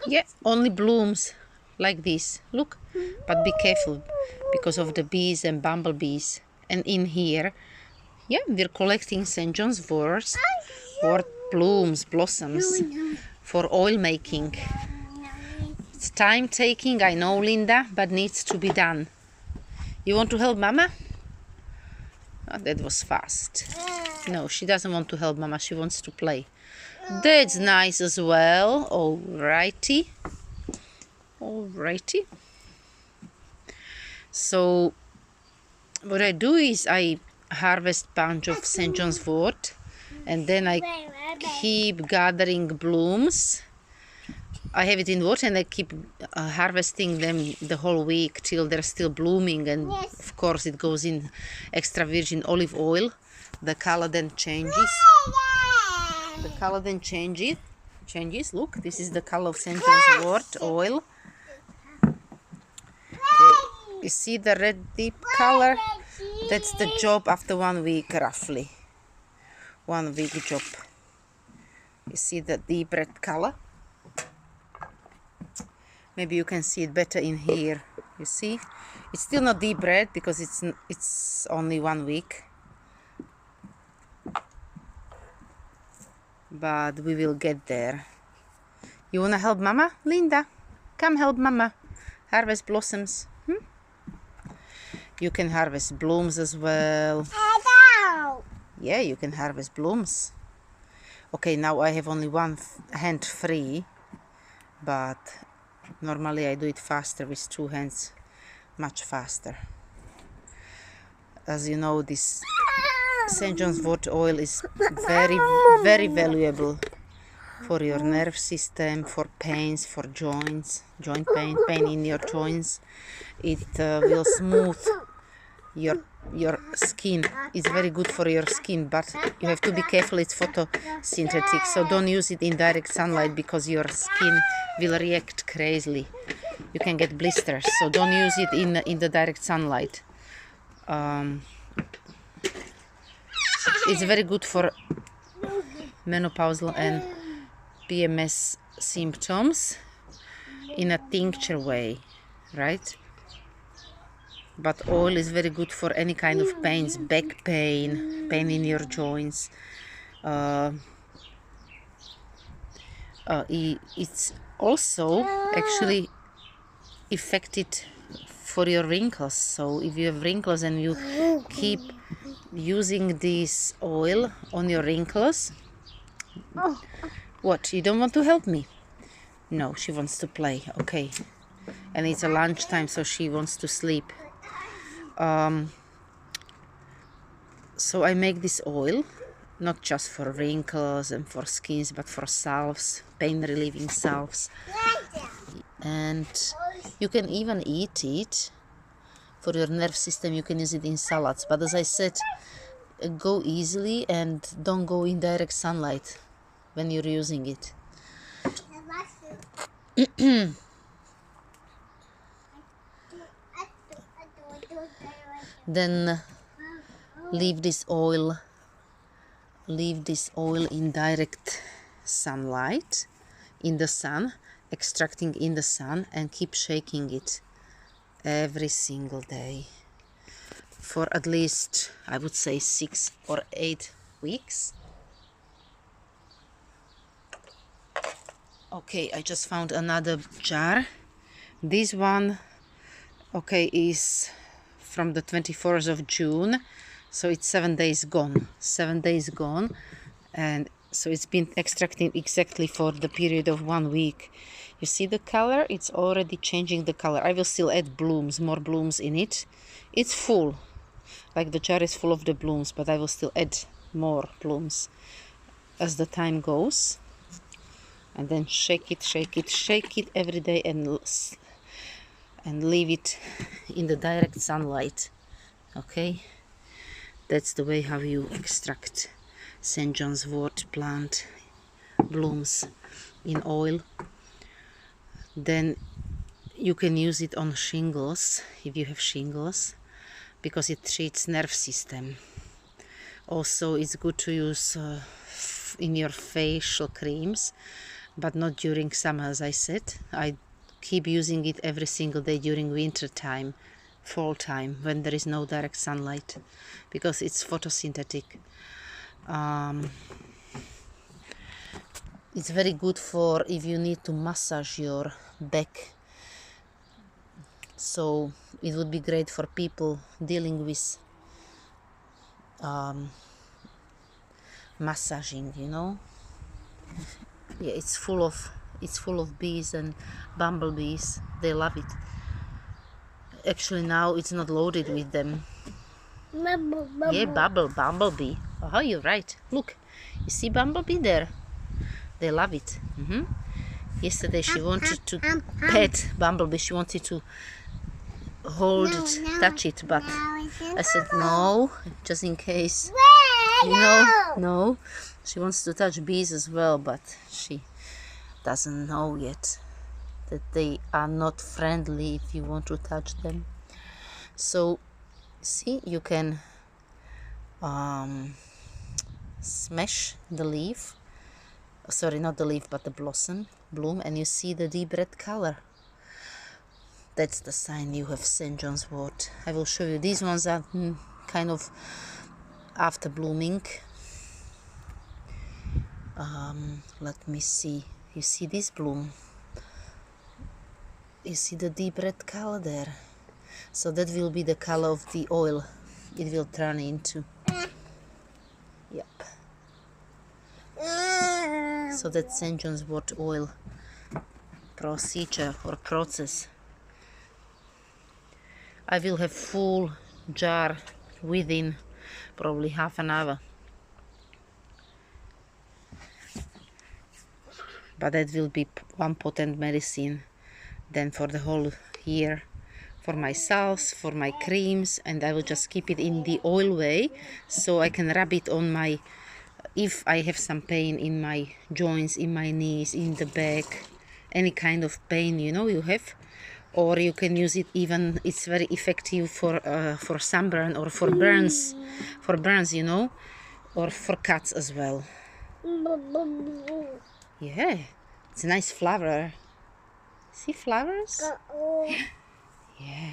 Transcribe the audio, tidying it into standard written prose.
Yeah, only blooms like this. Look, but be careful because of the bees and bumblebees. And in here, yeah, we're collecting St Johns Wort blooms, blossoms for oil making. It's time taking, I know, Linda, but needs to be done. You want to help Mama? Oh, that was fast. No, she doesn't want to help Mama. She wants to play. That's nice as well. Alrighty. Alrighty. So what I do is I harvest bunch of St Johns Wort, and then I keep gathering blooms. I have it in water and I keep harvesting them the whole week till they're still blooming, and of course it goes in extra virgin olive oil. The color then changes. The color then changes. Look, this is the color of St Johns Wort Oil. Okay. You see the red deep color? That's the job after 1 week, roughly. 1 week job. You see the deep red color? Maybe you can see it better in here. You see? It's still not deep red because it's only 1 week. But we will get there. You wanna help Mama? Linda, come help Mama. Harvest blossoms. You can harvest blooms as well. Yeah, you can harvest blooms. Okay, now I have only one hand free, but normally I do it faster with 2 hands, much faster. As you know, this St Johns Wort Oil is very, very valuable for your nerve system, for pains, for joints, joint pain in your joints. It will smooth your skin. It's very good for your skin, but you have to be careful. It's photosynthetic, so don't use it in direct sunlight because your skin will react crazily. You can get blisters, so don't use it in the direct sunlight. It's very good for menopausal and PMS symptoms in a tincture way, right? But oil is very good for any kind of pains, back pain, pain in your joints. It's also actually effective for your wrinkles. So if you have wrinkles and you keep using this oil on your wrinkles. What, you don't want to help me? No, she wants to play. Okay. And it's a lunchtime, so she wants to sleep. So I make this oil not just for wrinkles and for skins, but for salves, pain relieving salves. And you can even eat it for your nerve system. You can use it in salads, but as I said, go easily and don't go in direct sunlight when you're using it. Then leave this oil in direct sunlight, in the sun, extracting in the sun, and keep shaking it every single day for at least, I would say, 6 or 8 weeks. Okay, I just found another jar. This one, okay, is from the 24th of June, so it's 7 days gone. 7 days gone, and so it's been extracting exactly for the period of 1 week. You see the color? It's already changing the color. I will still add blooms, more blooms in it. It's full, like the jar is full of the blooms, but I will still add more blooms as the time goes. And then shake it every day, and leave it in the direct sunlight. Okay, that's the way how you extract St Johns Wort plant blooms in oil. Then you can use it on shingles if you have shingles, because it treats nerve system. Also, it's good to use in your facial creams. but not during summer, as I said. I keep using it every single day during winter time, fall time, when there is no direct sunlight, because it's photosynthetic. It's very good for if you need to massage your back, so it would be great for people dealing with massaging, you know. Yeah, it's full of bees and bumblebees. They love it. Actually, now it's not loaded with them. Yeah, bumblebee. Oh, you're right. Look, you see bumblebee there? They love it. Yesterday she wanted to pet bumblebee. She wanted to hold it, touch it, but I said no, just in case. You know, no. She wants to touch bees as well, but she doesn't know yet that they are not friendly if you want to touch them. So, see, you can smash the leaf. Sorry, not the leaf, but the bloom, and you see the deep red color. That's the sign you have St Johns Wort. I will show you. These ones are kind of after blooming. Let me see. You see this bloom? You see the deep red color there? So that will be the color of the oil it will turn into. Yep. So that's St Johns Wort Oil procedure or process. I will have full jar within probably half an hour. But that will be one potent medicine then for the whole year, for my salves, for my creams, and I will just keep it in the oil way so I can rub it on my, if I have some pain in my joints, in my knees, in the back, any kind of pain, you know, you have, or you can use it even, it's very effective for sunburn or for burns, you know, or for cuts as well. Yeah, it's a nice flower. See flowers? Yeah.